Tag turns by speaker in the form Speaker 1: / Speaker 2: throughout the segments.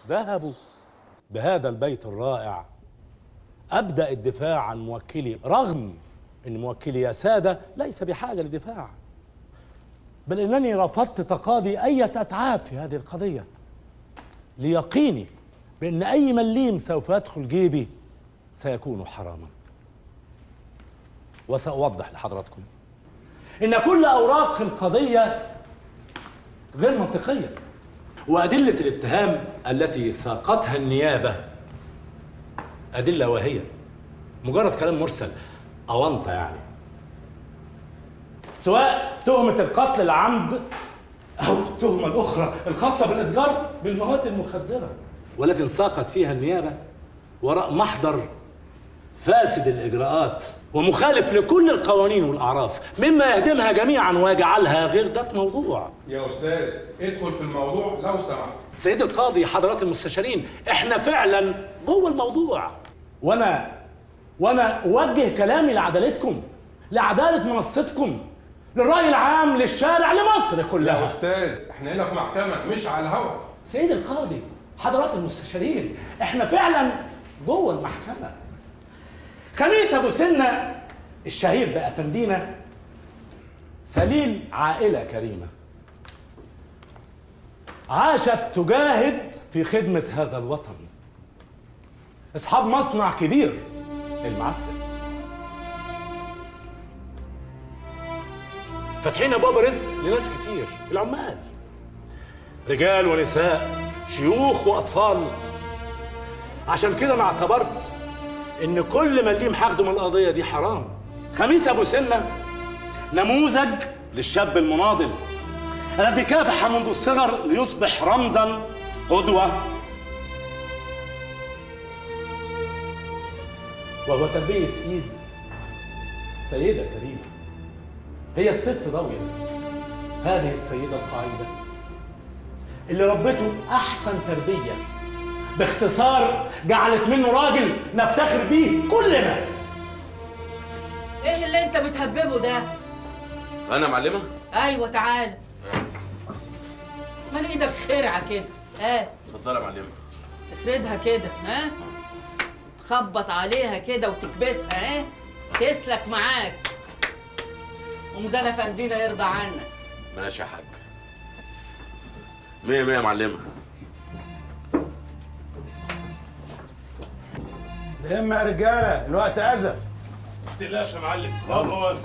Speaker 1: ذهبوا بهذا البيت الرائع. أبدأ الدفاع عن موكلي، رغم أن موكلي يا سادة ليس بحاجة لدفاع، بل أنني رفضت تقاضي أي أتعاب في هذه القضية، ليقيني بأن أي مليم سوف يدخل جيبي سيكون حراما. وسأوضح لحضراتكم إن كل أوراق القضية غير منطقية، وأدلة الاتهام التي ساقتها النيابة أدلة واهية، مجرد كلام مرسل، أونطة يعني، سواء تهمة القتل العمد أو التهمة الأخرى الخاصة بالإتجار بالمواد المخدرة، والتي انساقت فيها النيابة وراء محضر فاسد الإجراءات ومخالف لكل القوانين والأعراف، مما يهدمها جميعا ويجعلها غير ذات موضوع.
Speaker 2: يا أستاذ ادخل في الموضوع لو سمحت.
Speaker 1: سيد القاضي، حضرات المستشارين، احنا فعلا جوه الموضوع، وانا اوجه كلامي لعدالتكم، لعدالة منصتكم، للرأي العام، للشارع، لمصر كلها.
Speaker 2: يا أستاذ احنا هنا في محكمة مش على الهوا.
Speaker 1: سيد القاضي، حضرات المستشارين، احنا فعلا جوه المحكمة. خميس ابو سنة الشهير بأفندينا سليل عائلة كريمة عاشت تجاهد في خدمة هذا الوطن، أصحاب مصنع كبير المعسل، فاتحين أبواب رزق لناس كتير، العمال، رجال ونساء، شيوخ وأطفال. عشان كده أنا اعتبرت إن كل مليم حقده من القضية دي حرام. خميس أبو سنة نموذج للشاب المناضل الذي كافح منذ الصغر ليصبح رمزاً، قدوة، وهو تربية إيد سيدة كريمة، هي الست ضوية، هذه السيدة القاعدة اللي ربته أحسن تربية، باختصار جعلت منه راجل نفتخر بيه كلنا.
Speaker 3: ايه اللي انت بتهببه ده؟
Speaker 4: انا معلمه؟
Speaker 3: ايوه تعال. مال ايدك خرعه كده؟
Speaker 4: اتفضلي يا معلمه.
Speaker 3: تفردها كده، تخبط عليها كده وتكبسها، تسلك معاك، وميزان افندينا يرضى عنك.
Speaker 4: ماشي يا حاج. مية مية يا معلمه.
Speaker 5: لما يا رجاله الوقت ازف.
Speaker 1: ما تقلقش يا معلم، يلا واقف.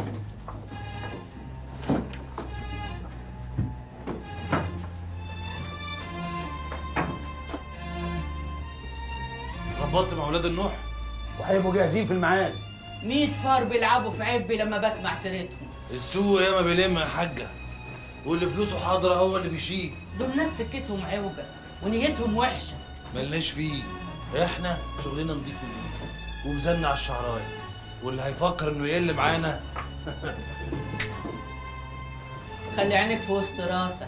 Speaker 6: ظبطت مع اولاد النوح
Speaker 5: وهيبقوا جاهزين في الميعاد.
Speaker 3: 100 فار بيلعبوا في عبي لما بسمع سيرتهم.
Speaker 6: السوق ياما بيلم يا حاجه، واللي فلوسه حاضره هو اللي بيشيل.
Speaker 3: دول ناس سكتهم عوجه ونيتهم وحشه.
Speaker 6: ملناش فيه، احنا شغلنا نضيف ومزنع الشعرايه، واللي هيفكر انه يقل معانا
Speaker 3: خلي عينك في وسط راسك،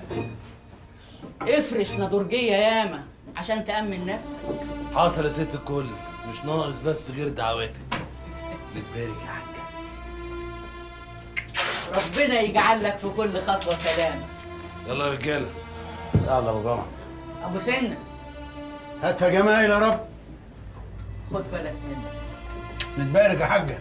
Speaker 3: افرش نضرجيه ياما عشان تأمن نفسك.
Speaker 6: حاصل يا ست الكل، مش ناقص بس غير دعواتك. بتبارك يا حاجه.
Speaker 3: ربنا يجعل لك في كل خطوه سلامه.
Speaker 6: يلا يا رجاله.
Speaker 5: يلا ابو جمعه.
Speaker 3: ابو سنه
Speaker 5: هاتها جمايل يا رب.
Speaker 3: خد بالك منك.
Speaker 5: نتبارك يا حاجه.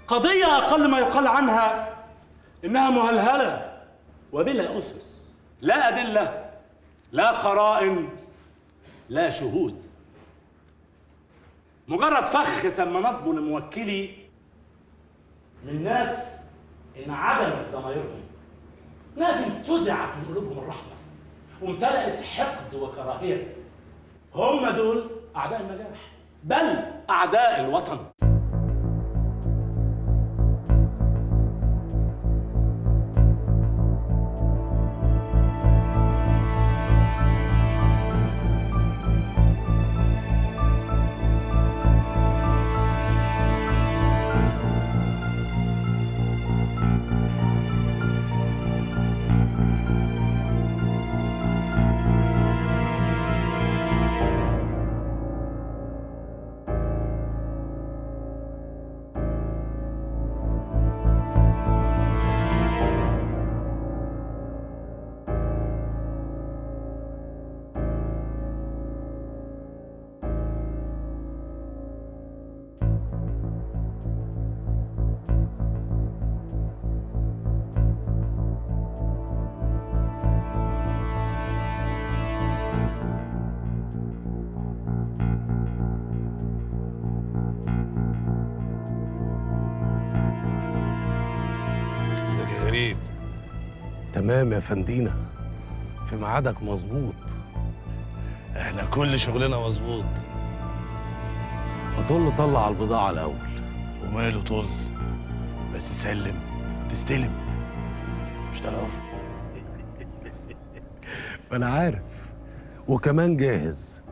Speaker 1: قضية أقل ما يقال عنها إنها مهلهلة وبلا أسس، لا أدلة، لا قرائن، لا شهود، مجرد فخ تم نصبه لموكلي من ناس انعدمت ضمائرهم، ناس انتزعت من قلوبهم الرحمة وامتلأت حقد وكراهية. هم دول أعداء النجاح، بل أعداء الوطن.
Speaker 6: غريب. تمام يا فندينا، في ميعادك مظبوط. احنا كل شغلنا مظبوط. فطل طلع على البضاعة الأول. وماله طل، بس سلم تستلم، مش ده العرف. أنا عارف، وكمان جاهز،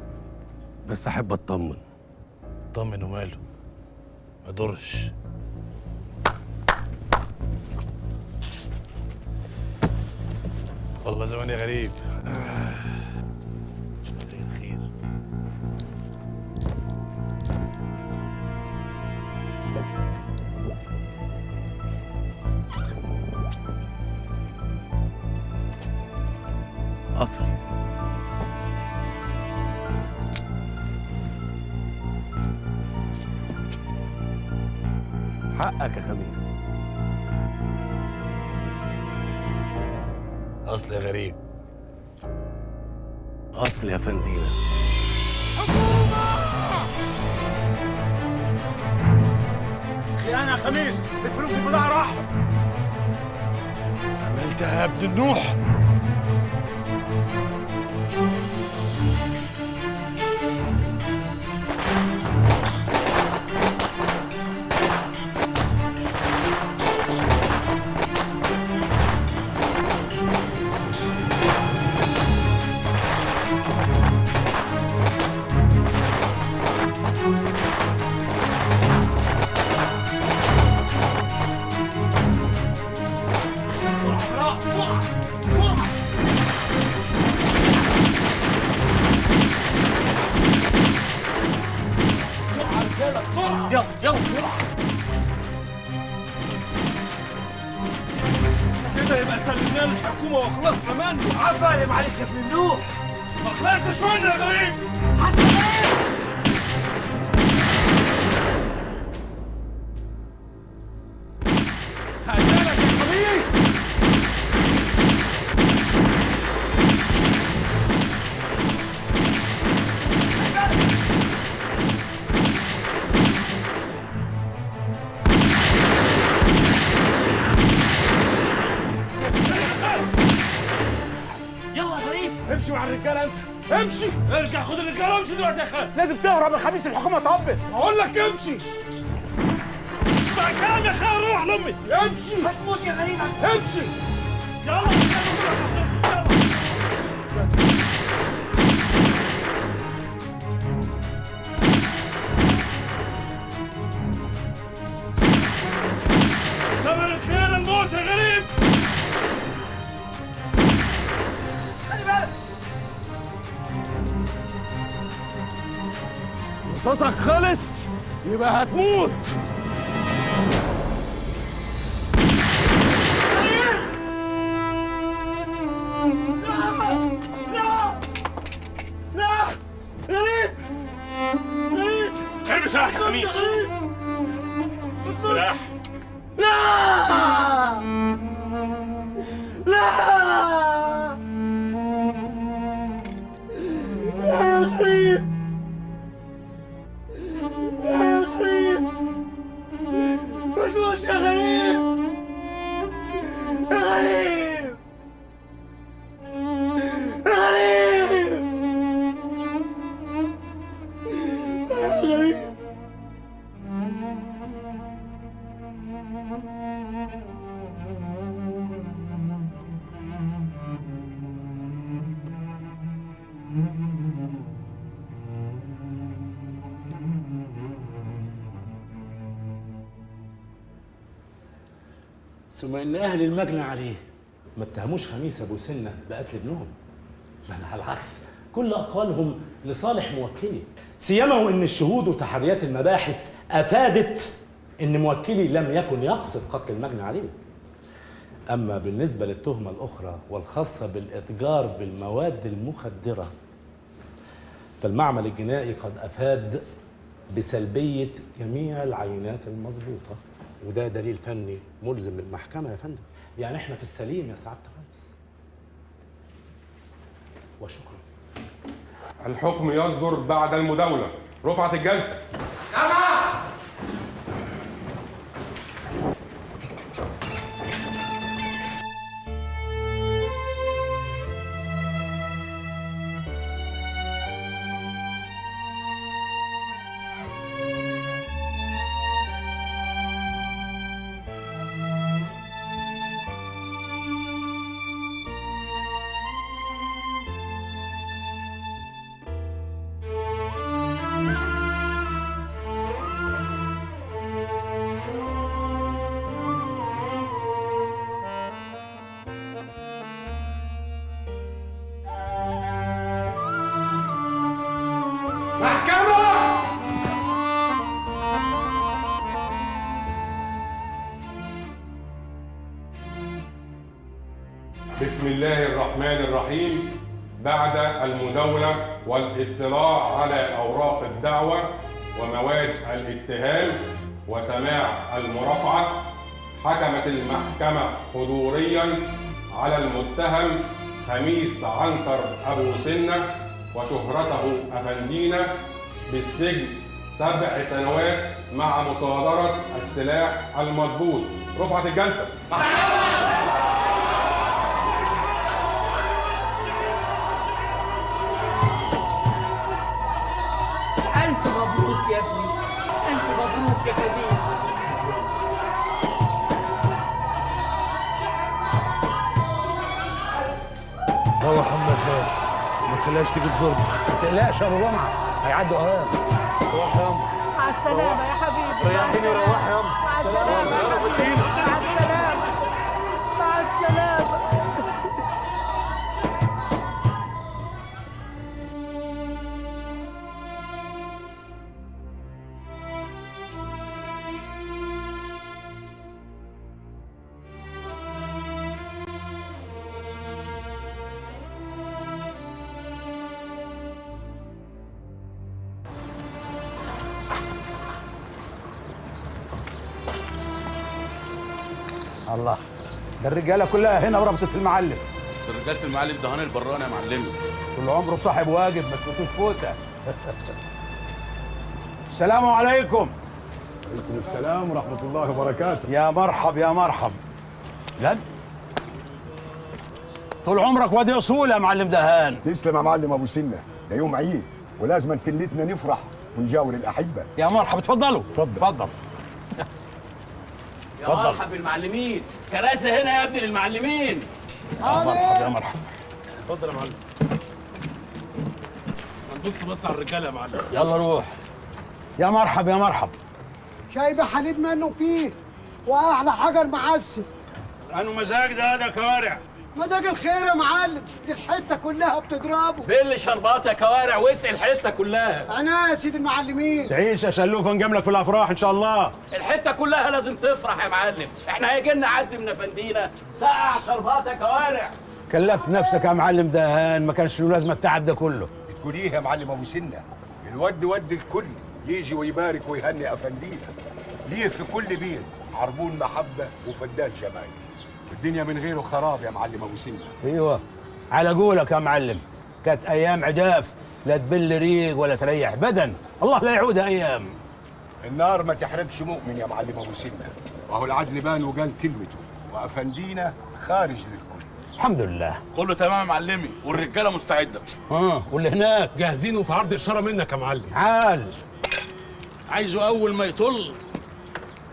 Speaker 6: بس أحب أطمن. طمن وماله، ما يضرش. والله زماني غريب. خير. أصلي. حقك يا خميس. أصل يا غريب. أصل يا فندينا.
Speaker 1: خيانة يا خميس، الفلوس البضاعة راحت.
Speaker 6: عملتها يا ابن النوح.
Speaker 1: يلا بسرعة. كده يبقى سلمناه للحكومة وخلصنا منه. عفايم عليك يا ابن النوح. ما خلصتش منه يا غريب. هقتلك يا خبيث. امشي مع الرجاله انت، امشي. ارجع خد الرجاله وامشي دلوقتي يا خالد. لازم تهرب يا خميس، الحكومه طبت. اقول لك امشي. اسمع كلام يا خالد، روح لامي. امشي. هتموت يا غريب. امشي. يلا. ثمن الخيانه الموت يا غريب. خلي بالك. رصاصك خلص يبقى هتموت. غريب. لا غريب. غريب. ارمي سلاح يا خميس. سلاح. لا
Speaker 7: يا غريب يا غريب بتموت يا غريب يا غريب يا غريب يا غريب
Speaker 1: ثم ان اهل المجني عليه ما اتهموش خميس ابو سنه بقتل ابنهم، بل على العكس كل اقوالهم لصالح موكلي، سيما وان الشهود وتحريات المباحث افادت ان موكلي لم يكن يقصد قتل المجني عليه. اما بالنسبه للتهمه الاخرى والخاصه بالاتجار بالمواد المخدره فالمعمل الجنائي قد افاد بسلبيه جميع العينات المضبوطه، وده دليل فني ملزم للمحكمة يا فندم. يعني احنا في السليم يا سعادة الرئيس. وشكرا.
Speaker 2: الحكم يصدر بعد المداولة. رفعت الجلسة. بسم الله الرحمن الرحيم. بعد المداولة والاطلاع على أوراق الدعوة ومواد الاتهام وسماع المرافعة، حكمت المحكمة حضوريا على المتهم خميس عنتر أبو سنة وشهرته أفندينا بالسجن 7 سنوات مع مصادرة السلاح المضبوط. رفعت الجلسة.
Speaker 3: ألف مبروك يا ابني، ألف مبروك يا كبير.
Speaker 6: روح عم خير، ما تخليهاش تيجي تزورنا.
Speaker 5: ما تقلقش يا ابو جمعه، هيعدوا اوام.
Speaker 6: روح يا عم.
Speaker 8: مع السلامة يا حبيبي.
Speaker 6: ريحيني وروح يا عم.
Speaker 8: مع السلامة يا حبيبي. مع السلامة. مع السلامة.
Speaker 5: الله، ده الرجاله كلها هنا وربطت المعلم.
Speaker 4: رجاله المعلم دهان البراني يا معلمي.
Speaker 5: طول عمره صاحب واجب، ما تفوتوش فوته. السلام عليكم.
Speaker 9: وعليكم السلام ورحمة الله وبركاته.
Speaker 5: يا مرحب يا مرحب. لا طول عمرك وادي اصول يا معلم دهان.
Speaker 9: تسلم يا معلم أبو سنة، ده يوم عيد ولازم كلتنا نفرح ونجاور الأحبة.
Speaker 5: يا مرحب، اتفضلوا. اتفضل.
Speaker 3: يا مرحب بالمعلمين، كراسي هنا يا ابني للمعلمين.
Speaker 5: يا مرحب يا مرحب.
Speaker 1: اتفضل يا معلم. هنبص بس على الرجاله يا معلم.
Speaker 5: يلا روح. يا مرحب يا مرحب.
Speaker 7: شايبة حليب منه فيه واحلى حجر معسل.
Speaker 5: انو مزاج ده كوارع.
Speaker 7: مزاج الخير يا معلم، دي الحته كلها بتضربه.
Speaker 3: بل شربات يا كوارع واسقي الحته كلها.
Speaker 7: انا يا سيد المعلمين.
Speaker 5: تعيش يا شلوفه، نجاملك في الافراح ان شاء الله.
Speaker 3: الحته كلها لازم تفرح يا معلم، احنا هيجي لنا عز من افندينا. سقع شربات يا كوارع.
Speaker 5: كلفت نفسك يا معلم دهان، ما كانش له لازمه التعب ده كله.
Speaker 9: تقول ايه يا معلم أبو سنة؟ الود ود الكل يجي ويبارك ويهني أفندينا. ليه في كل بيت عربون محبة وفدان جمايل. الدنيا من غيره خراب يا معلم ابو سنه.
Speaker 5: ايوه، على قولك يا معلم، كانت ايام عجاف، لا تبل ريق ولا تريح بدن، الله لا يعودها ايام.
Speaker 9: النار ما تحرقش مؤمن يا معلم ابو سنه، وهو العدل بان وقال كلمته، وافندينا خارج للكل.
Speaker 5: الحمد لله.
Speaker 4: كله تمام يا معلمي، والرجاله مستعده.
Speaker 5: واللي هناك
Speaker 1: جاهزين وفي عرض الشارع منك يا معلم.
Speaker 5: عال.
Speaker 6: عايزه اول ما يطل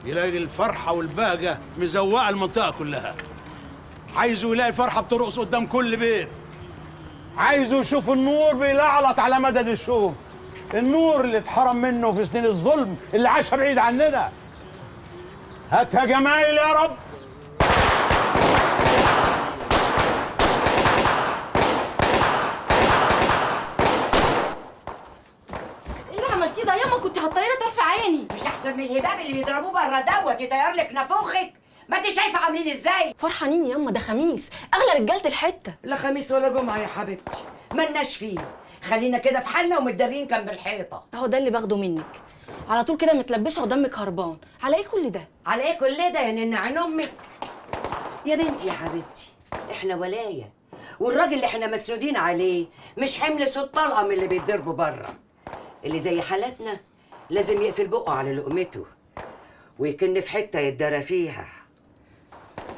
Speaker 6: يلاقي الفرحه والبهجه مزوقه المنطقه كلها. عايزه يلاقي الفرحه بترقص قدام كل بيت.
Speaker 5: عايزه يشوف النور بيلعلط على مدد الشوف، النور اللي اتحرم منه في سنين الظلم اللي عاشها بعيد عننا. هاتها جمايل يا رب.
Speaker 10: ايه اللي عملتيه ده ياما؟ كنت هتطيري طرف عيني.
Speaker 11: مش احسن من الهباب اللي بيضربوه بره دوت يطير لك نافوخك؟ ما انت شايفه عاملين ازاي؟
Speaker 10: فرحانين ياما، ده خميس، اغلى رجاله الحته.
Speaker 11: لا خميس ولا جمعه يا حبيبتي، مالناش فيه. خلينا كده في حالنا ومتدارين جنب الحيطه.
Speaker 10: اهو ده اللي باخده منك، على طول كده متلبشه ودمك هربان. على ايه كل ده؟
Speaker 11: على ايه كل ده يا نن عين امك؟ يا بنتي يا حبيبتي، احنا ولايه، والراجل اللي احنا مسنودين عليه مش حمل صوت طلقه من اللي بيتضربوا بره. اللي زي حالتنا لازم يقفل بقه على لقمته ويكن في حته يتدرى فيها.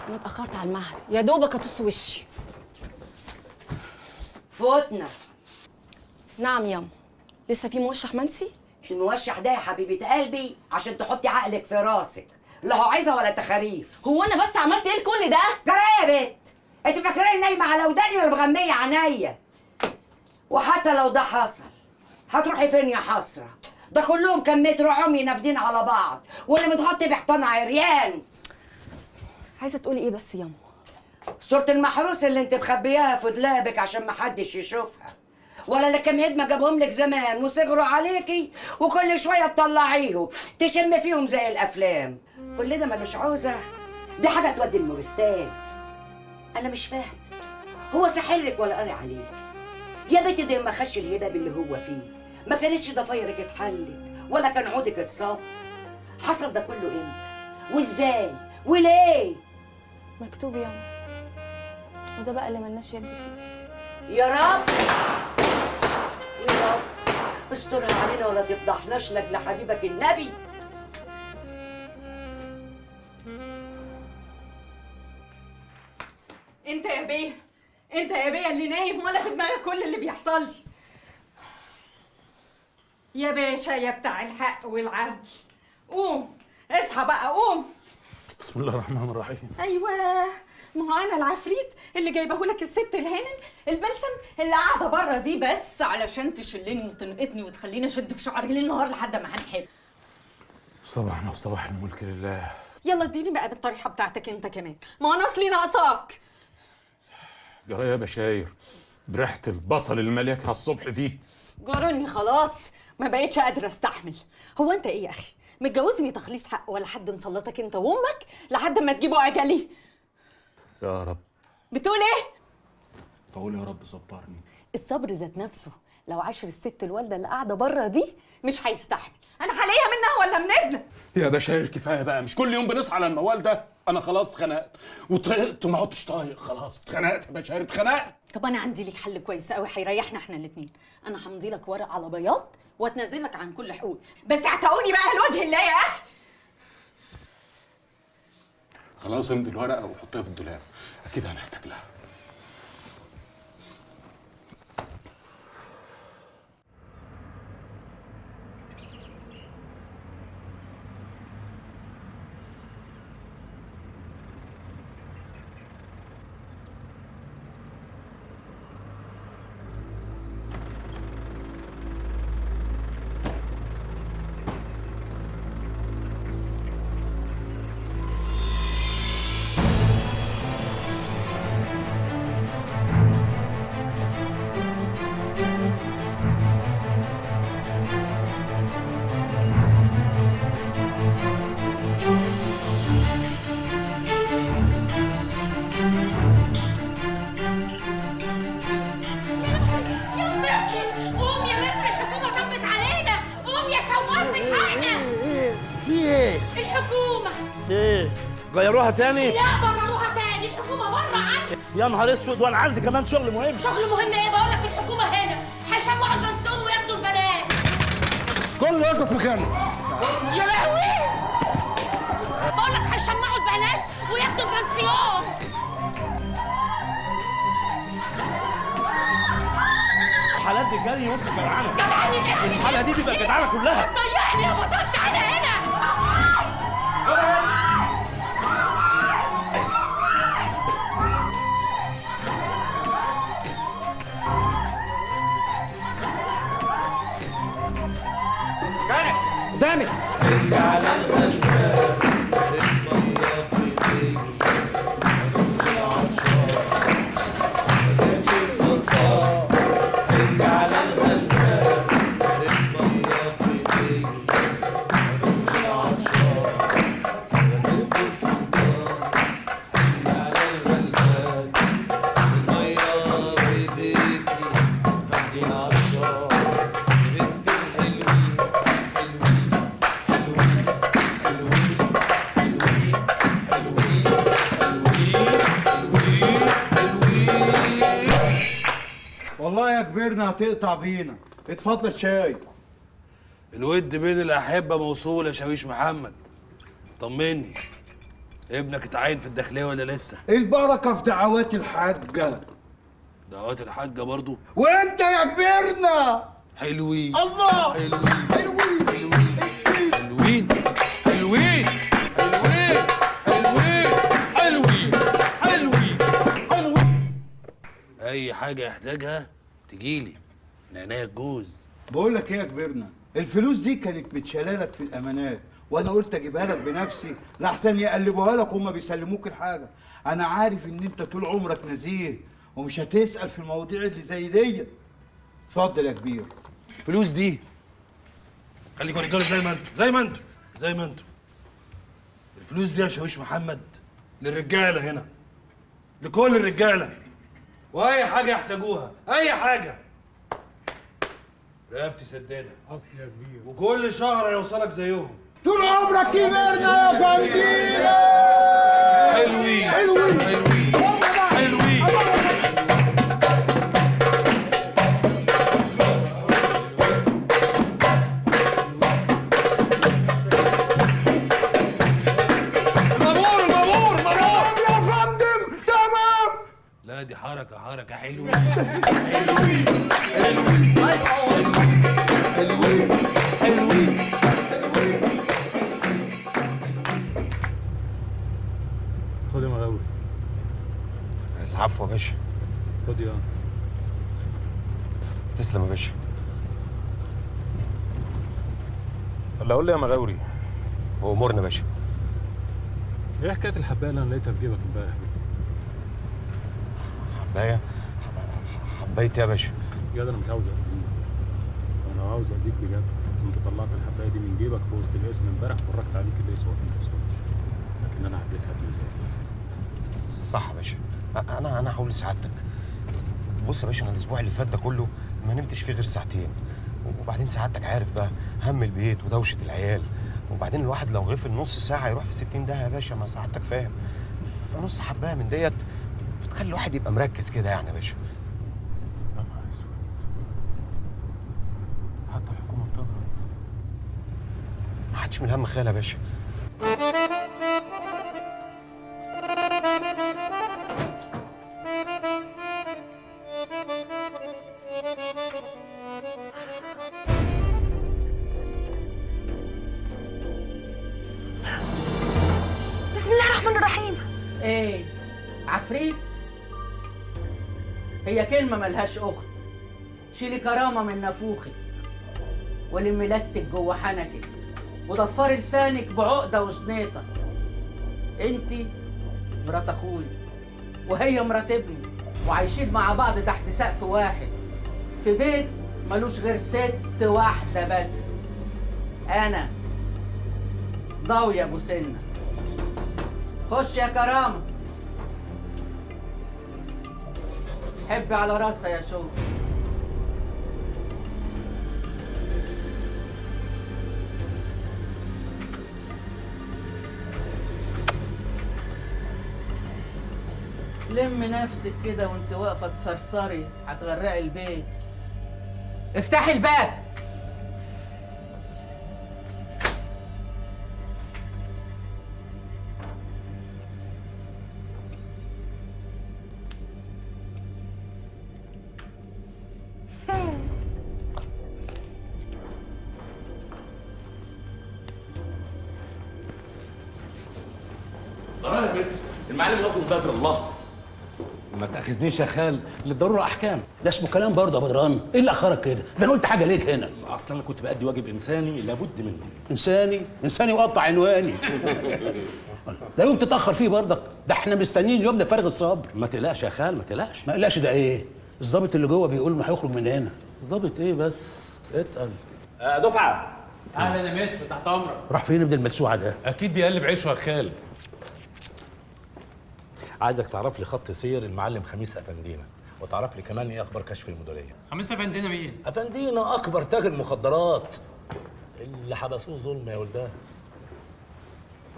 Speaker 10: انا اتاخرت على المعهد، يا دوبك اطص وشي.
Speaker 11: فوتنا.
Speaker 10: نعم ياما، لسه في موشح منسي؟
Speaker 11: الموشح ده يا حبيبه قلبي عشان تحطي عقلك في راسك، لا هو عايزه ولا تخاريف.
Speaker 10: هو انا بس عملت ايه لكل ده؟
Speaker 11: جرى يا بت؟ انت فاكراني نايمه على وداني ولا مغميه عينيا؟ وحتى لو ده حصل هتروحي فين يا حسره؟ ده كلهم كم متر عمي نافدين على بعض، واللي متغطي بحيطان عريان.
Speaker 10: عايزه تقولي ايه بس ياما؟
Speaker 11: صورة المحروس اللي انت مخبياها في دولابك عشان محدش يشوفها، ولا اللي كام هدمه جابهم لك زمان وصغروا عليكي وكل شويه تطلعيهم تشم فيهم زي الافلام. كل ده ملوش عوزه، دي حاجه تودي المورستان. انا مش فاهم، هو ساحرك ولا قاري عليك؟ يا بنتي ده ما خش الهباب اللي هو فيه ما كانتش ضفايرك اتحلت ولا كان عودك اتصاب. حصل ده كله امتى وازاي وليه؟
Speaker 10: مكتوب ياما، وده بقى اللي ملناش يد فيه.
Speaker 11: يا رب يا رب استرها علينا ولا تفضحناش لاجل حبيبك النبي.
Speaker 8: انت يا بيه، انت يا بيه اللي نايم ولا في دماغك كل اللي بيحصل لي. يا باشا يا بتاع الحق والعدل، قوم اصحى بقى قوم.
Speaker 1: بسم الله الرحمن الرحيم.
Speaker 8: ايوه، ما هو انا العفريت اللي جايبهولك الست الهانم البلسم اللي قاعده بره دي بس علشان تشلني وتنقطني وتخليني اشد في شعري ليل نهار لحد ما هنحل.
Speaker 1: صباحنا وصباح الملك لله.
Speaker 8: يلا اديني بقى بالطريحه بتاعتك انت كمان، ما انا اصلي ناقصاك.
Speaker 1: جرى يا بشاير بريحه البصل المليكها الصبح دي.
Speaker 8: جرني خلاص، ما بقيتش قادره استحمل. هو انت ايه يا اخي؟ متجوزني تخليص حق ولا حد مسلطك انت وامك لحد ما تجيبوا اجلي؟
Speaker 1: يا رب.
Speaker 8: بتقول ايه؟
Speaker 1: بقول يا رب صبرني.
Speaker 8: الصبر ذات نفسه لو عاشر الست الوالده اللي قاعده بره دي مش هيستحمل. انا هلاقيها منها ولا من ابنك؟
Speaker 1: يا بشاير كفايه بقى، مش كل يوم بنصحى على الموال ده. انا خلاص اتخنقت وطهقت وما عدتش طايق، خلاص اتخنقت يا بشاير اتخنقت.
Speaker 8: طب انا عندي ليك حل كويس قوي هيريحنا احنا الاثنين. انا همضي لك ورق على بياض واتنازلك عن كل حقوق، بس اعتقوني بقى لوجه الله يا اخي.
Speaker 1: خلاص امضي الورقه وحطيها في الدولاب، اكيد هنحتاج لها.
Speaker 6: غيروها تاني؟
Speaker 10: لا برروها تاني،
Speaker 1: يا نهار اسود، وانا عندي كمان شغل مهم.
Speaker 8: شغل مهم ايه؟ بقول لك الحكومه هنا هيشمعوا البنسون وياخدوا البنات.
Speaker 9: كله يثبت مكانه.
Speaker 8: يا لهوي، بقول لك هيشمعوا البنات وياخدوا البنسيون.
Speaker 1: الحالات دي جري نص جدعانه.
Speaker 8: طبعا
Speaker 1: الحاله دي بيبقى جدعانه كلها.
Speaker 8: طيحني يا بطل، تعالى هنا.
Speaker 6: قدامك.
Speaker 5: والله يا كبرنا هتقطع بينا. اتفضل شاي.
Speaker 12: الود بين الأحبة موصول يا شاويش محمد. طمني، ابنك اتعين في الداخلية ولا لسه؟
Speaker 5: البركة في دعوات الحاجة.
Speaker 12: دعوات الحاجة برضو؟
Speaker 5: وانت يا كبرنا
Speaker 12: حلوين.
Speaker 5: الله.
Speaker 12: حلوين
Speaker 5: حلوين
Speaker 12: حلوين حلوين حلوين حلوين حلوين حلوين. أي حاجة يحتاجها تجيلي من عينيا الجوز.
Speaker 5: بقول لك ايه يا كبرنا، الفلوس دي كانت متشاله لك في الامانات، وانا قلت اجيبها لك بنفسي لحسن يقلبوها لك وهم بيسلموك الحاجه. انا عارف ان انت طول عمرك نزيه ومش هتسال في المواضيع اللي زي دي. اتفضل يا كبير.
Speaker 12: الفلوس دي خليكوا رجاله زي ما انتوا. الفلوس دي يا شاويش محمد للرجاله هنا، لكل الرجاله، واي حاجه يحتاجوها، اي حاجه رقبتي سداده.
Speaker 5: اصل يا كبير،
Speaker 12: وكل شهر هيوصلك زيهم.
Speaker 5: طول عمرك كبرنا يا فندينا.
Speaker 12: حلوين حلوين حلوين. مبور
Speaker 5: يا فندم. تمام.
Speaker 12: لا دي حركه حلوين.
Speaker 1: خد يا مغاوي.
Speaker 9: العفو يا باشا.
Speaker 1: خد يا.
Speaker 9: تسلم يا باشا. ولا قول لي يا مغاوري، وامورنا يا باشا.
Speaker 1: ايه حكايه الحبايه اللي انا لقيتها في جيبك امبارح دي؟
Speaker 9: حبايه؟ حبايه يا باشا.
Speaker 1: بجد انا مش عاوز اذيك، انا عاوز اذيك بجد. كنت طلعت الحبايه دي من جيبك في وسط الاسم امبارح وفرجت عليك الاسود من الاسود، لكن انا عديتها بمزاجي.
Speaker 9: صح يا باشا. انا هقول لسعادتك. بص يا باشا، انا الاسبوع اللي فات ده كله ما نمتش فيه غير ساعتين، وبعدين سعادتك عارف بقى هم البيت ودوشه العيال، وبعدين الواحد لو غفل نص ساعه يروح في 60 دقيقه يا باشا، ما سعادتك فاهم. فنص حبايه من ديت بتخلي الواحد يبقى مركز كده يعني يا باشا.
Speaker 1: يا نهار اسود، حتى الحكومه بتضرب.
Speaker 9: ما حدش من الهم خيال يا باشا.
Speaker 8: بسم الله الرحمن الرحيم.
Speaker 3: ايه عفريت؟ هي كلمة ملهاش أخت. شيلي كرامة من نافوخك ولمي لتك جوه حنكك وضفري لسانك بعقدة وشنيطة. انتي مرات اخويا وهي مرات ابني، وعايشين مع بعض تحت سقف واحد في بيت ملوش غير ست واحدة بس. أنا ضاوية أبو سنة. خش يا كرامة. حبي على راسها يا شوق. تلم نفسك كده وانت واقفه تسرسري هتغرقي البيت. افتحي الباب.
Speaker 4: ضرائب يا بنت المعلم لفظ بدر الله.
Speaker 1: ما تاخذنيش يا خال، للضروره احكام.
Speaker 6: ده اسمه كلام برضه يا بدران. ايه اللي اخرك كده؟ ده انا قلت حاجه ليك هنا.
Speaker 1: اصلا انا كنت بادي واجب انساني لابد منه.
Speaker 6: انساني وقطع عنواني. لا يوم تتاخر فيه برضك، ده احنا مستنيين اليوم ده فارغ الصبر.
Speaker 1: ما تقلقش يا خال، ما تقلقش.
Speaker 6: ما قلقش ده ايه؟ الظابط اللي جوه بيقول انه هيخرج من هنا.
Speaker 1: ظابط ايه بس؟ اتقل. دفعه.
Speaker 13: اهلا يا متر، تحت امرك.
Speaker 6: راح فين ابن المدسوعه ده؟
Speaker 2: اكيد بيقلب عيشه يا خال.
Speaker 1: عايزك تعرف لي خط سير المعلم خميس افندينا، وتعرف لي كمان ايه اخبار كشف المديريه.
Speaker 13: خميس افندينا مين؟
Speaker 1: افندينا اكبر تاجر مخدرات اللي حبسوه ظلم يا ولداه.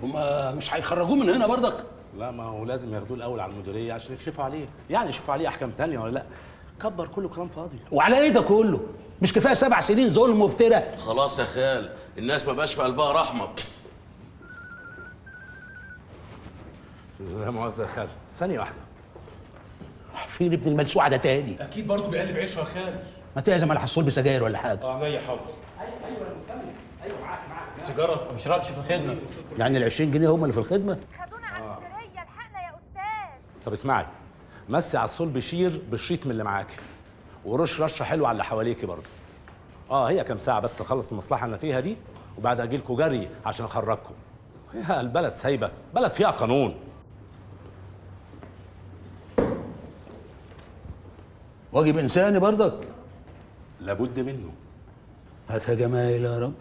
Speaker 6: هما مش هيخرجوه من هنا برضك؟
Speaker 1: لا، ما هو لازم ياخدوه الاول على المديريه عشان يكشفوا عليه، يعني يشوفوا عليه احكام تانية ولا لا. كبر كله كلام فاضي.
Speaker 6: وعلى ايه ده كله؟ مش كفايه 7 سنين ظلم وافتراء؟
Speaker 4: خلاص يا خال، الناس ما بقاش في قلبها رحمه.
Speaker 1: لا مؤاخذه يا خال، ثانيه واحده.
Speaker 6: فين ابن الملسوعه ده تاني؟
Speaker 2: اكيد برضه بيقلب عيشه يا خال.
Speaker 6: ما تعزم على حصول بسجاير ولا حاجه؟
Speaker 2: عينيا حاضر.
Speaker 1: ايوه معاك
Speaker 2: سيجاره
Speaker 13: ما بيشربش في الخدمه.
Speaker 6: يعني ال 20 جنيه هم اللي في الخدمه؟
Speaker 14: خدونا على السريه، الحقنا يا استاذ.
Speaker 1: طب اسمعي، مسي على الصول بشير بالشيط من اللي معاكي، ورش رشه حلوه على اللي حواليكي برضه. هي كام ساعه بس اخلص المصلحه اللي انا فيها دي، وبعد اجي لكم جري عشان اخرجكم. يا البلد سايبه، بلد فيها قانون.
Speaker 6: واجب انساني برضك؟
Speaker 1: لابد منه.
Speaker 6: هاتها جمايل يا رب.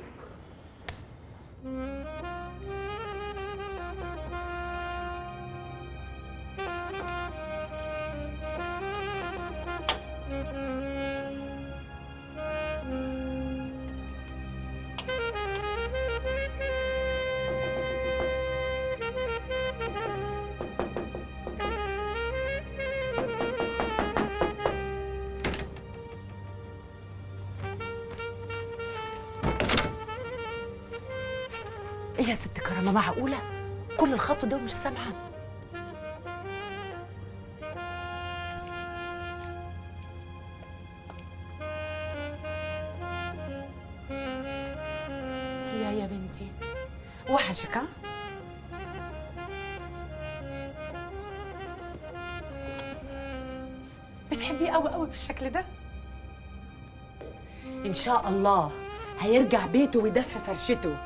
Speaker 10: ايه يا ست كرامه، معقوله كل الخبط ده ومش سامعه؟ يا بنتي وحشك ها؟ بتحبيه قوي قوي بالشكل ده؟ ان شاء الله هيرجع بيته ويدفي فرشته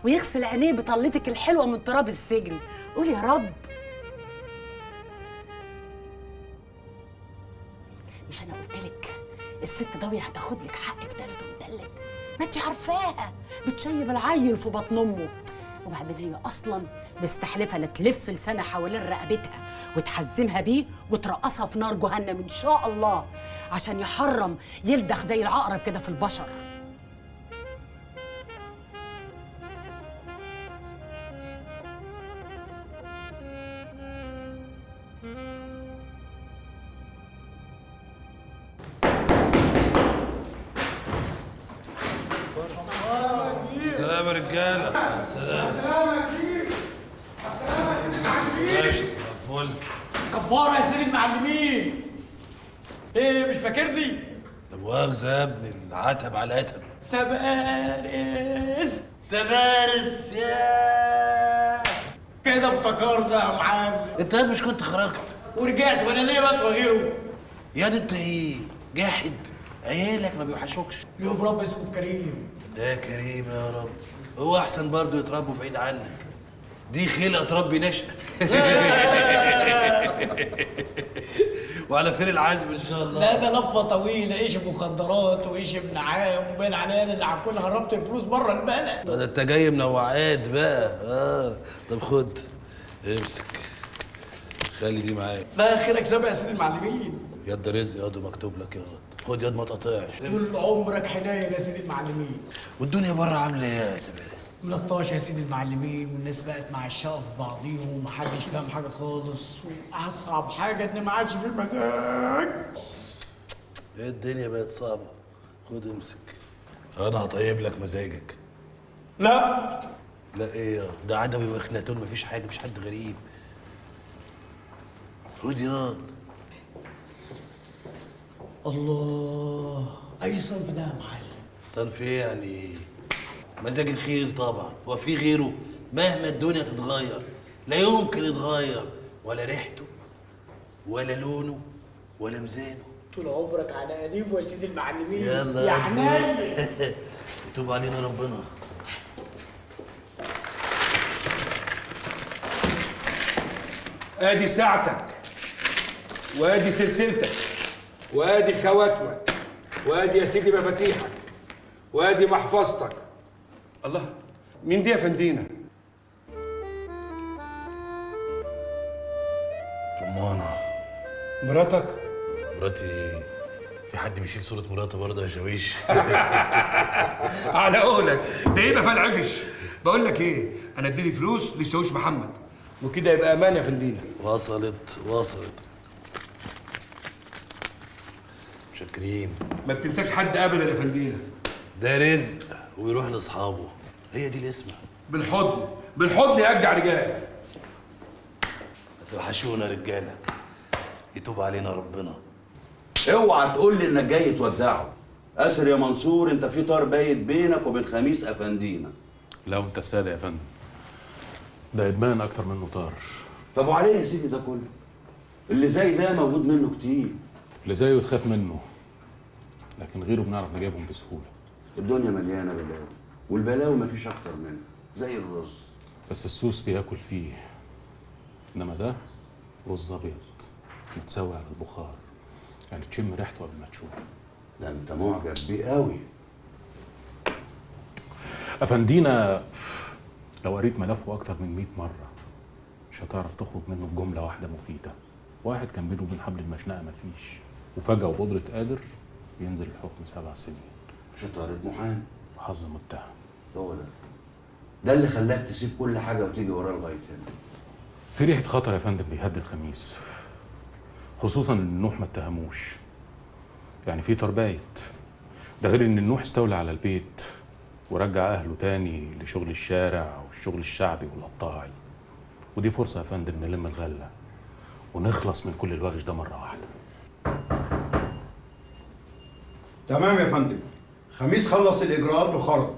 Speaker 10: ويغسل عينيه بطلتك الحلوه من تراب السجن. قول يا رب. مش انا قلت لك الست ضوية هتاخد لك حقك تالت ومتلت؟ ما انت عارفاها بتشيب العيل في بطن امه، وبعدين هي اصلا مستحلفه لا تلف لسانها حوالين رقبتها وتحزمها بيه وترقصها في نار جهنم ان شاء الله، عشان يحرم يلدغ زي العقرب كده في البشر.
Speaker 12: سلام يا رجاله. السلام. ماشي فل.
Speaker 13: كفاره يا سيدي المعلمين. ايه مش فاكرني؟
Speaker 12: لا مؤاخذه يا ابني، العتب على العتب.
Speaker 13: سبارس يا كده افتكرت يا معلم.
Speaker 12: انت مش كنت خرجت
Speaker 13: ورجعت وانا ليه بقى غيره؟
Speaker 12: يا دي انت ايه جاحد؟ عيالك ما بيوحشوكش؟
Speaker 13: ليهم رب اسمه كريم.
Speaker 12: ده كريم يا رب. هو احسن برضه يتربوا بعيد عنك، دي خلقه تربي نشأة. وعلى خير العزم ان شاء الله.
Speaker 13: لا ده لفه طويله، ايش مخدرات وايش ابن عام وبين عنان اللي هكون هربت الفلوس بره البلد.
Speaker 12: ده انت جاي منوعات بقى. طب خد امسك، خلي دي معاك.
Speaker 13: ده خيرك سابق يا سيدي المعلمين.
Speaker 6: يد رزق ياض مكتوب لك ياض، خد ياض ما تقطعش.
Speaker 13: طول عمرك حنين يا سيدي المعلمين.
Speaker 6: والدنيا بره عامله ايه يا سبارس؟
Speaker 13: ملطاش يا سيدي المعلمين، والناس بقت معشقه في بعضيهم ومحدش فاهم حاجه خالص، واصعب حاجه ان ما عادش في مزاج.
Speaker 6: ايه الدنيا بقت صعبه. خد امسك، انا هطيب لك مزاجك.
Speaker 13: لا
Speaker 6: لا ايه يا ده عدوي واخناتون، مفيش حاجه، مفيش حد غريب. خد ياض.
Speaker 13: الله، اي صنف ده يا معلم؟
Speaker 6: صنف ايه يعني؟ مزاج الخير طبعا، هو في غيره؟ مهما الدنيا تتغير لا يمكن يتغير، ولا ريحته ولا لونه ولا ميزانه.
Speaker 13: طول عمرك على قديم يا سيدي المعلمين.
Speaker 6: يلا
Speaker 13: يا حنين.
Speaker 6: يتوب علينا ربنا.
Speaker 15: ادي ساعتك، وادي سلسلتك، وادي خواتمك، وادي يا سيدي مفاتيحك، وادي محفظتك. الله، مين دي يا فندينا؟
Speaker 6: رمانة.
Speaker 15: مراتك؟
Speaker 6: مراتي ايه؟ في حد بيشيل صورة مراته برضه يا شاويش؟
Speaker 15: على قولك ده يبقى فالعفش. بقول لك ايه، انا اديني فلوس للشاويش محمد، وكده يبقى امان يا فندينا.
Speaker 6: وصلت. شاكرين.
Speaker 15: ما بتنساش حد ابدا يا فندينا.
Speaker 6: ده رزق ويروح لاصحابه، هي دي الاسمه.
Speaker 15: بالحضن يرجع رجال.
Speaker 6: هتوحشونا رجاله، يتوب علينا ربنا.
Speaker 16: اوعى تقول لي انك جاي تودعه. اسر يا منصور، انت في طار بايت بينك وبين خميس افندينا.
Speaker 2: لا وانت صادق يا فندم، ده ادمان اكتر منه طار.
Speaker 16: طب وعليه يا سيدي ده كله؟ اللي زي ده موجود منه كتير.
Speaker 2: اللي زيه تخاف منه، لكن غيره بنعرف نجيبهم بسهوله.
Speaker 16: الدنيا مليانه بلاوي، والبلاوي مفيش اكتر منها زي الرز.
Speaker 2: بس السوس بياكل فيه، انما ده رز ابيض متسوي على البخار، يعني تشم ريحته قبل ما تشوفه.
Speaker 16: ده انت معجب بيه قوي.
Speaker 2: افندينا لو قريت ملفه اكتر من 100 مره مش هتعرف تخرج منه بجمله واحده مفيده. واحد كان بينه وبين حبل المشنقه مفيش، وفجاه وبقدره قادر ينزل الحكم 7 سنين.
Speaker 16: شطارة محامي
Speaker 2: وحظ متهم.
Speaker 16: هو ده اللي خلاك تسيب كل حاجه وتيجي وراه لغايه هنا.
Speaker 2: في ريحه خطر يا فندم بيهدد خميس، خصوصا ان النوح ما اتهموش، يعني في تربايت. ده غير ان النوح استولى على البيت ورجع اهله تاني لشغل الشارع والشغل الشعبي والقطاعي. ودي فرصه يا فندم نلم الغله ونخلص من كل الوغش ده مره واحده.
Speaker 5: تمام يا فندم. خميس خلص الاجراءات وخرج.